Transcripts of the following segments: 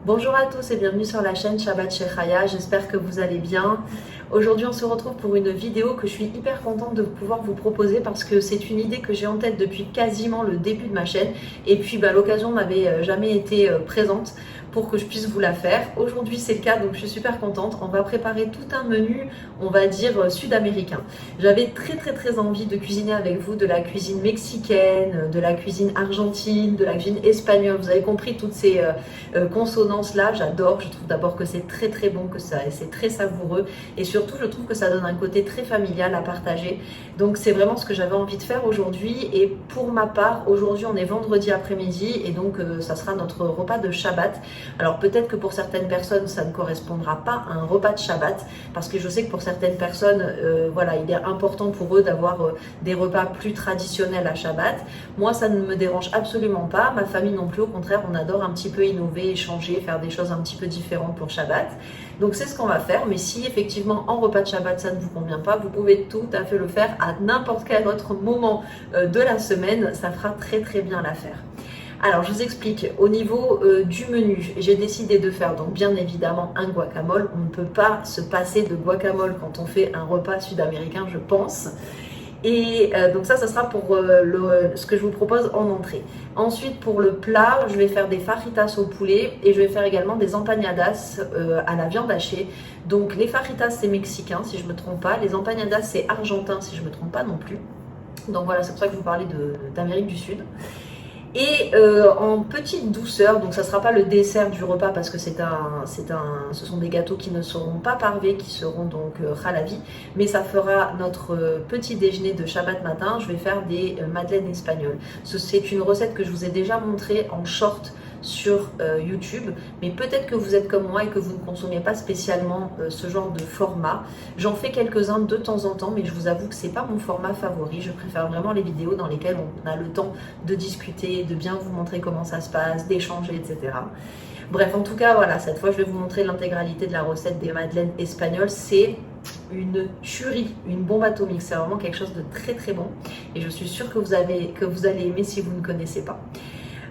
Bonjour à tous et bienvenue sur la chaîne Shabbat chez Chaya, j'espère que vous allez bien. Aujourd'hui on se retrouve pour une vidéo que je suis hyper contente de pouvoir vous proposer parce que c'est une idée que j'ai en tête depuis quasiment le début de ma chaîne et puis l'occasion m'avait jamais été présente pour que je puisse vous la faire. Aujourd'hui c'est le cas, donc je suis super contente. On va préparer tout un menu, on va dire sud-américain. J'avais très envie de cuisiner avec vous de la cuisine mexicaine, de la cuisine argentine, de la cuisine espagnole. Vous avez compris toutes ces consonances là, j'adore. Je trouve d'abord que c'est très bon, que c'est très savoureux et surtout je trouve que ça donne un côté très familial à partager. Donc c'est vraiment ce que j'avais envie de faire aujourd'hui. Et pour ma part, aujourd'hui on est vendredi après-midi et donc ça sera notre repas de Shabbat. Alors peut-être que pour certaines personnes ça ne correspondra pas à un repas de Shabbat parce que je sais que pour certaines personnes voilà, il est important pour eux d'avoir des repas plus traditionnels à Shabbat. Moi ça ne me dérange absolument pas, ma famille non plus, au contraire on adore un petit peu innover, échanger, faire des choses un petit peu différentes pour Shabbat. Donc c'est ce qu'on va faire, mais si effectivement en repas de Shabbat ça ne vous convient pas, vous pouvez tout à fait le faire à n'importe quel autre moment de la semaine, ça fera très bien l'affaire. Alors je vous explique, au niveau du menu, j'ai décidé de faire donc bien évidemment un guacamole. On ne peut pas se passer de guacamole quand on fait un repas sud-américain, je pense. Et donc ça sera pour ce que je vous propose en entrée. Ensuite pour le plat, je vais faire des fajitas au poulet et je vais faire également des empanadas à la viande hachée. Donc les fajitas c'est mexicain si je ne me trompe pas, les empanadas c'est argentin si je ne me trompe pas non plus. Donc voilà, c'est pour ça que je vous parlais d'Amérique du Sud. Et en petite douceur, donc ça ne sera pas le dessert du repas parce que ce sont des gâteaux qui ne seront pas parvés, qui seront donc halavi, mais ça fera notre petit déjeuner de Shabbat matin. Je vais faire des madeleines espagnoles. C'est une recette que je vous ai déjà montrée en short sur YouTube, mais peut-être que vous êtes comme moi et que vous ne consommez pas spécialement ce genre de format. J'en fais quelques-uns de temps en temps, mais je vous avoue que c'est pas mon format favori. Je préfère vraiment les vidéos dans lesquelles on a le temps de discuter, de bien vous montrer comment ça se passe, d'échanger, etc. Bref, en tout cas, voilà, cette fois je vais vous montrer l'intégralité de la recette des madeleines espagnoles. C'est une tuerie, une bombe atomique, c'est vraiment quelque chose de très bon et je suis sûre que vous allez aimer si vous ne connaissez pas.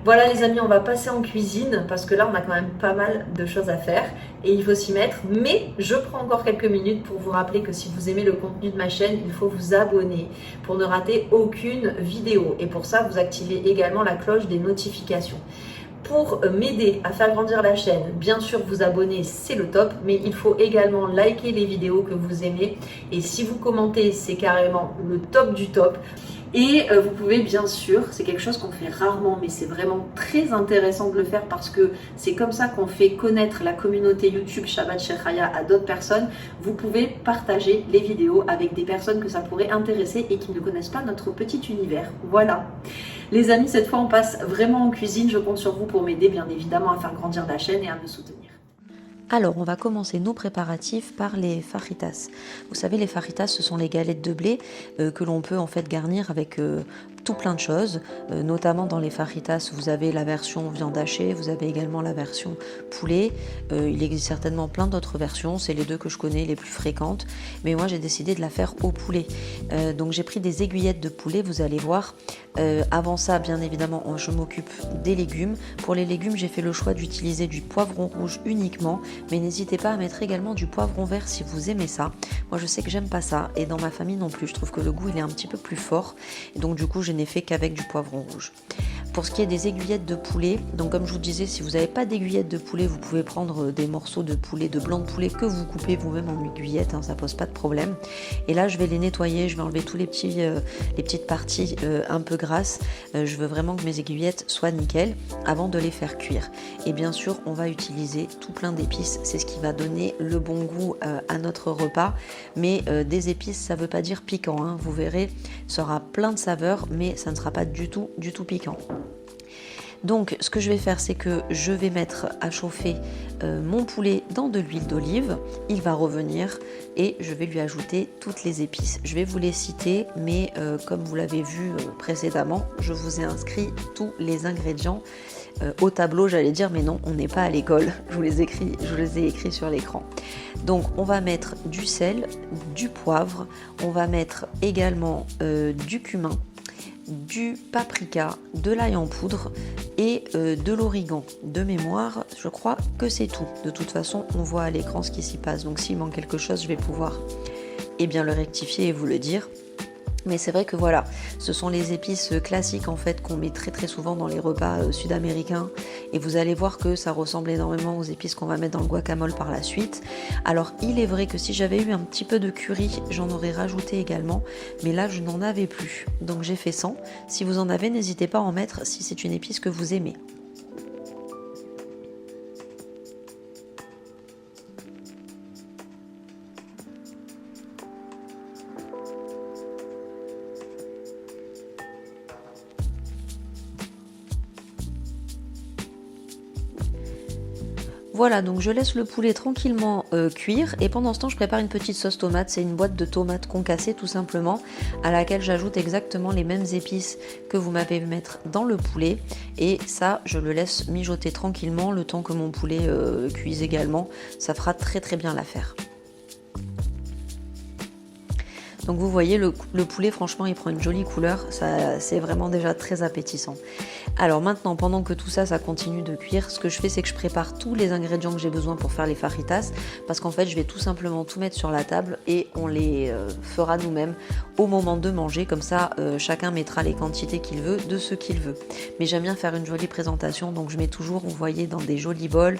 Voilà les amis, on va passer en cuisine parce que là on a quand même pas mal de choses à faire et il faut s'y mettre. Mais je prends encore quelques minutes pour vous rappeler que si vous aimez le contenu de ma chaîne, il faut vous abonner pour ne rater aucune vidéo. Et pour ça, vous activez également la cloche des notifications. Pour m'aider à faire grandir la chaîne, bien sûr vous abonner c'est le top, mais il faut également liker les vidéos que vous aimez et si vous commentez c'est carrément le top du top. Et vous pouvez bien sûr, c'est quelque chose qu'on fait rarement, mais c'est vraiment très intéressant de le faire parce que c'est comme ça qu'on fait connaître la communauté YouTube Shabbat chez Chaya à d'autres personnes. Vous pouvez partager les vidéos avec des personnes que ça pourrait intéresser et qui ne connaissent pas notre petit univers. Voilà. Les amis, cette fois on passe vraiment en cuisine. Je compte sur vous pour m'aider bien évidemment à faire grandir la chaîne et à me soutenir. Alors, on va commencer nos préparatifs par les fajitas. Vous savez, les fajitas, ce sont les galettes de blé que l'on peut en fait garnir avec tout plein de choses. Notamment dans les fajitas, vous avez la version viande hachée, vous avez également la version poulet. Il existe certainement plein d'autres versions, c'est les deux que je connais les plus fréquentes. Mais moi, j'ai décidé de la faire au poulet. Donc, j'ai pris des aiguillettes de poulet, vous allez voir. Avant ça, bien évidemment, je m'occupe des légumes. Pour les légumes, j'ai fait le choix d'utiliser du poivron rouge uniquement. Mais n'hésitez pas à mettre également du poivron vert si vous aimez ça. Moi je sais que j'aime pas ça et dans ma famille non plus. Je trouve que le goût il est un petit peu plus fort et donc du coup je n'ai fait qu'avec du poivron rouge. Pour ce qui est des aiguillettes de poulet, donc comme je vous disais, si vous n'avez pas d'aiguillettes de poulet, vous pouvez prendre des morceaux de poulet, de blanc de poulet que vous coupez vous-même en aiguillettes, ça pose pas de problème. Et là je vais les nettoyer, je vais enlever tous les petites parties un peu grasses. Je veux vraiment que mes aiguillettes soient nickel avant de les faire cuire. Et bien sûr on va utiliser tout plein d'épices, c'est ce qui va donner le bon goût à notre repas. Mais des épices ça veut pas dire piquant, hein. Vous verrez, ça aura plein de saveurs mais ça ne sera pas du tout piquant. Donc ce que je vais faire, c'est que je vais mettre à chauffer mon poulet dans de l'huile d'olive. Il va revenir et je vais lui ajouter toutes les épices. Je vais vous les citer, mais comme vous l'avez vu précédemment, je vous ai inscrit tous les ingrédients au tableau, j'allais dire, mais non, on n'est pas à l'école. Je vous les ai écrits sur l'écran. Donc on va mettre du sel, du poivre, on va mettre également du cumin, du paprika, de l'ail en poudre et de l'origan. De mémoire, je crois que c'est tout. De toute façon, on voit à l'écran ce qui s'y passe. Donc s'il manque quelque chose, je vais pouvoir bien le rectifier et vous le dire. Mais c'est vrai que voilà, ce sont les épices classiques en fait qu'on met très très souvent dans les repas sud-américains, et vous allez voir que ça ressemble énormément aux épices qu'on va mettre dans le guacamole par la suite. Alors il est vrai que si j'avais eu un petit peu de curry, j'en aurais rajouté également, mais là je n'en avais plus, donc j'ai fait sans. Si vous en avez, n'hésitez pas à en mettre si c'est une épice que vous aimez. Voilà, donc je laisse le poulet tranquillement cuire, et pendant ce temps je prépare une petite sauce tomate. C'est une boîte de tomates concassées tout simplement, à laquelle j'ajoute exactement les mêmes épices que vous m'avez mettre dans le poulet, et ça je le laisse mijoter tranquillement le temps que mon poulet cuise également. Ça fera très très bien l'affaire. Donc vous voyez, le poulet, franchement, il prend une jolie couleur, c'est vraiment déjà très appétissant. Alors maintenant, pendant que tout ça, ça continue de cuire, ce que je fais, c'est que je prépare tous les ingrédients que j'ai besoin pour faire les fajitas, parce qu'en fait, je vais tout simplement tout mettre sur la table et on les fera nous-mêmes au moment de manger. Comme ça, chacun mettra les quantités qu'il veut de ce qu'il veut. Mais j'aime bien faire une jolie présentation, donc je mets toujours, vous voyez, dans des jolis bols,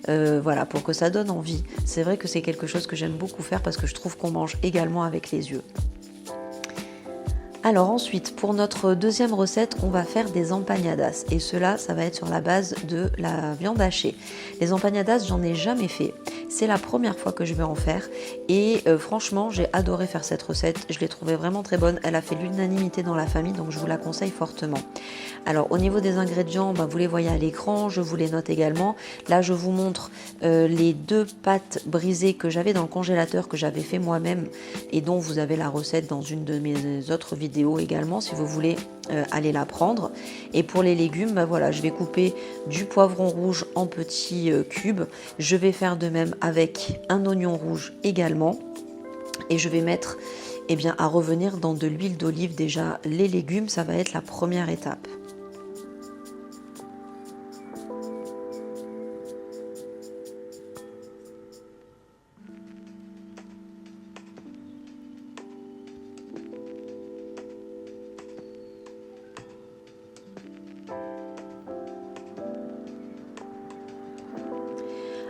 voilà, pour que ça donne envie. C'est vrai que c'est quelque chose que j'aime beaucoup faire parce que je trouve qu'on mange également avec les yeux. Alors ensuite, pour notre deuxième recette, on va faire des empanadas, et cela, ça va être sur la base de la viande hachée. Les empanadas, j'en ai jamais fait. C'est la première fois que je vais en faire, et franchement, j'ai adoré faire cette recette. Je l'ai trouvée vraiment très bonne. Elle a fait l'unanimité dans la famille, donc je vous la conseille fortement. Alors au niveau des ingrédients, vous les voyez à l'écran, je vous les note également. Là, je vous montre les 2 pâtes brisées que j'avais dans le congélateur, que j'avais fait moi-même, et dont vous avez la recette dans une de mes autres vidéos également si vous voulez aller la prendre. Et pour les légumes, voilà, je vais couper du poivron rouge en petits cubes. Je vais faire de même avec un oignon rouge également, et je vais mettre à revenir dans de l'huile d'olive. Déjà les légumes, ça va être la première étape.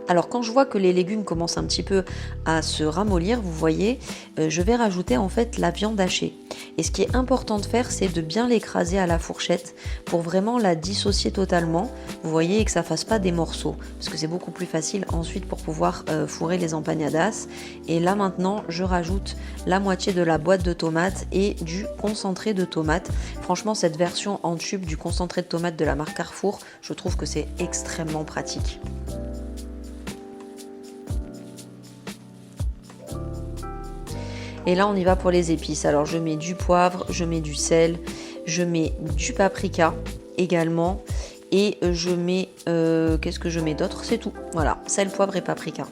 Alors quand je vois que les légumes commencent un petit peu à se ramollir, vous voyez, je vais rajouter en fait la viande hachée. Et ce qui est important de faire, c'est de bien l'écraser à la fourchette pour vraiment la dissocier totalement, vous voyez, et que ça fasse pas des morceaux, parce que c'est beaucoup plus facile ensuite pour pouvoir fourrer les empanadas. Et là maintenant, je rajoute la moitié de la boîte de tomates et du concentré de tomates. Franchement, cette version en tube du concentré de tomates de la marque Carrefour, je trouve que c'est extrêmement pratique. Et là on y va pour les épices. Alors je mets du poivre, je mets du sel, je mets du paprika également, et je mets, qu'est-ce que je mets d'autre? C'est tout, voilà, sel, poivre et paprika.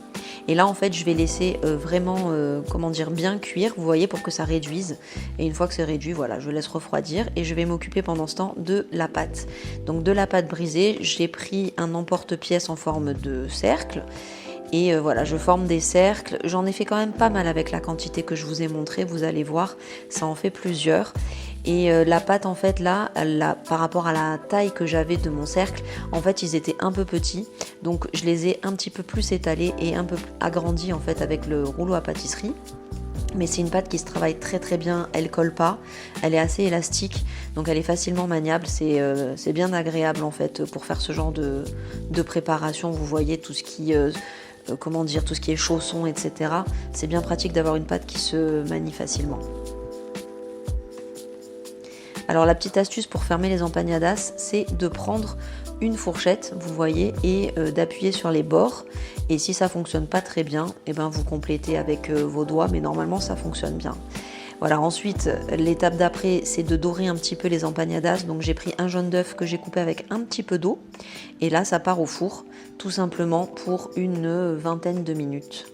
Et là en fait je vais laisser vraiment, bien cuire, vous voyez, pour que ça réduise. Et une fois que c'est réduit, voilà, je laisse refroidir, et je vais m'occuper pendant ce temps de la pâte. Donc de la pâte brisée, j'ai pris un emporte-pièce en forme de cercle. Et voilà, je forme des cercles. J'en ai fait quand même pas mal avec la quantité que je vous ai montré. Vous allez voir, ça en fait plusieurs. Et la pâte, en fait, là, par rapport à la taille que j'avais de mon cercle, en fait, ils étaient un peu petits. Donc, je les ai un petit peu plus étalés et un peu agrandis, en fait, avec le rouleau à pâtisserie. Mais c'est une pâte qui se travaille très très bien, elle colle pas, elle est assez élastique, donc elle est facilement maniable. C'est bien agréable en fait pour faire ce genre de préparation. Vous voyez tout ce qui... tout ce qui est chausson, etc. C'est bien pratique d'avoir une pâte qui se manie facilement. Alors la petite astuce pour fermer les empanadas, c'est de prendre une fourchette, vous voyez, et d'appuyer sur les bords. Et si ça fonctionne pas très bien, vous complétez avec vos doigts, mais normalement ça fonctionne bien. Voilà, ensuite, l'étape d'après, c'est de dorer un petit peu les empanadas. Donc j'ai pris un jaune d'œuf que j'ai coupé avec un petit peu d'eau. Et là, ça part au four, tout simplement pour une vingtaine de minutes.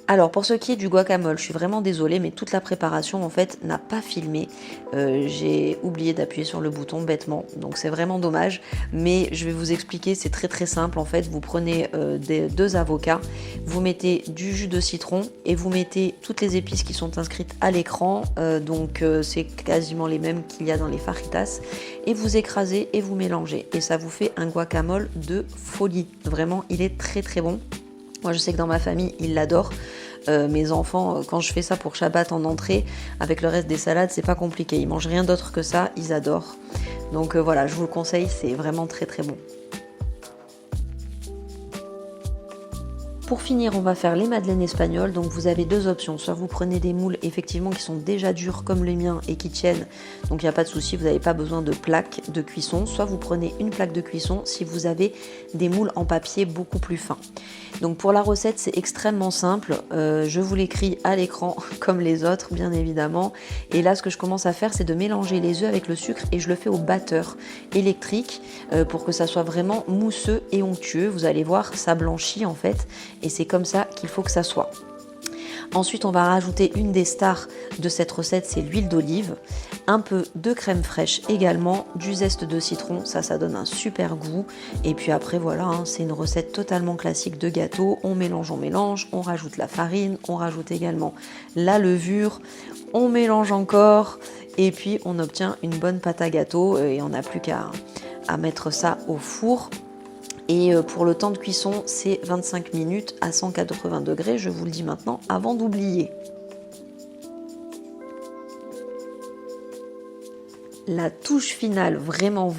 Alors pour ce qui est du guacamole, je suis vraiment désolée, mais toute la préparation en fait n'a pas filmé. J'ai oublié d'appuyer sur le bouton bêtement, donc c'est vraiment dommage. Mais je vais vous expliquer, c'est très très simple en fait. Vous prenez deux avocats, vous mettez du jus de citron et vous mettez toutes les épices qui sont inscrites à l'écran. C'est quasiment les mêmes qu'il y a dans les fajitas. Et vous écrasez et vous mélangez. Et ça vous fait un guacamole de folie. Vraiment, il est très très bon. Moi, je sais que dans ma famille, ils l'adorent. Mes enfants, quand je fais ça pour Shabbat en entrée, avec le reste des salades, c'est pas compliqué. Ils mangent rien d'autre que ça, ils adorent. Donc voilà, je vous le conseille, c'est vraiment très très bon. Pour finir, on va faire les madeleines espagnoles. Donc vous avez deux options. Soit vous prenez des moules effectivement qui sont déjà durs comme les miens et qui tiennent. Donc il n'y a pas de souci, vous n'avez pas besoin de plaque de cuisson. Soit vous prenez une plaque de cuisson si vous avez des moules en papier beaucoup plus fins. Donc pour la recette, c'est extrêmement simple. Je vous l'écris à l'écran comme les autres, bien évidemment. Et là, ce que je commence à faire, c'est de mélanger les œufs avec le sucre et je le fais au batteur électrique pour que ça soit vraiment mousseux et onctueux. Vous allez voir, ça blanchit en fait. Et c'est comme ça qu'il faut que ça soit. Ensuite, on va rajouter une des stars de cette recette, c'est l'huile d'olive, un peu de crème fraîche également, du zeste de citron, ça donne un super goût. Et puis après, voilà, c'est une recette totalement classique de gâteau. On mélange, on rajoute la farine, on rajoute également la levure, on mélange encore et puis on obtient une bonne pâte à gâteau et on n'a plus qu'à mettre ça au four. Et pour le temps de cuisson, c'est 25 minutes à 180 degrés, je vous le dis maintenant avant d'oublier. La touche finale vraiment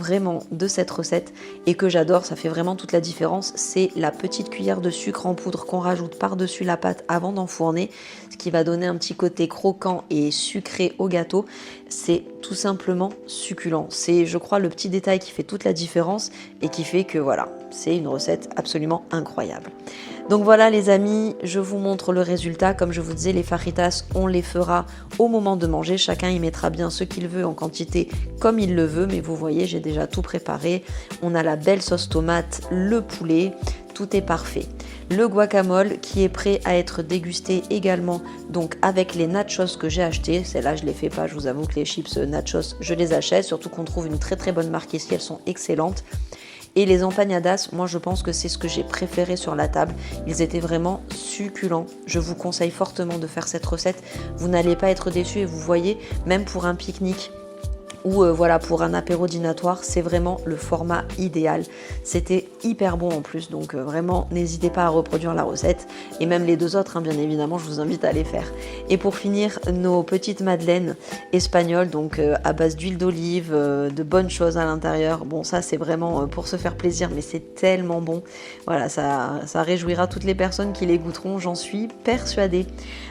de cette recette et que j'adore, ça fait vraiment toute la différence, c'est la petite cuillère de sucre en poudre qu'on rajoute par-dessus la pâte avant d'enfourner, ce qui va donner un petit côté croquant et sucré au gâteau. C'est tout simplement succulent. C'est, je crois, le petit détail qui fait toute la différence et qui fait que voilà, c'est une recette absolument incroyable. Donc voilà les amis, je vous montre le résultat. Comme je vous disais, les fajitas, on les fera au moment de manger. Chacun y mettra bien ce qu'il veut en quantité comme il le veut. Mais vous voyez, j'ai déjà tout préparé. On a la belle sauce tomate, le poulet, tout est parfait. Le guacamole qui est prêt à être dégusté également, donc avec les nachos que j'ai achetés. Celles-là, je ne les fais pas, je vous avoue que les chips nachos, je les achète. Surtout qu'on trouve une très bonne marque ici, elles sont excellentes. Et les empanadas, moi je pense que c'est ce que j'ai préféré sur la table. Ils étaient vraiment succulents. Je vous conseille fortement de faire cette recette. Vous n'allez pas être déçus et vous voyez, même pour un pique-nique ou voilà, pour un apéro dînatoire, c'est vraiment le format idéal. C'était hyper bon en plus, donc vraiment n'hésitez pas à reproduire la recette. Et même les deux autres, bien évidemment, je vous invite à les faire. Et pour finir, nos petites madeleines espagnoles, donc à base d'huile d'olive, de bonnes choses à l'intérieur. Bon, ça c'est vraiment pour se faire plaisir, mais c'est tellement bon. Voilà, ça réjouira toutes les personnes qui les goûteront, j'en suis persuadée.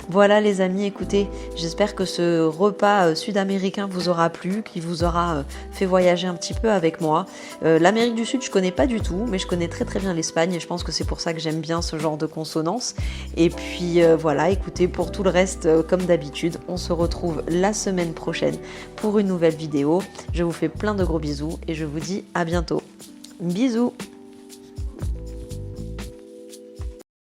Voilà les amis, écoutez, j'espère que ce repas sud-américain vous aura plu, qui vous aura fait voyager un petit peu avec moi. L'Amérique du Sud, je connais pas du tout, mais je connais très bien l'Espagne et je pense que c'est pour ça que j'aime bien ce genre de consonance. Et puis voilà, écoutez, pour tout le reste, comme d'habitude, on se retrouve la semaine prochaine pour une nouvelle vidéo. Je vous fais plein de gros bisous et je vous dis à bientôt. Bisous!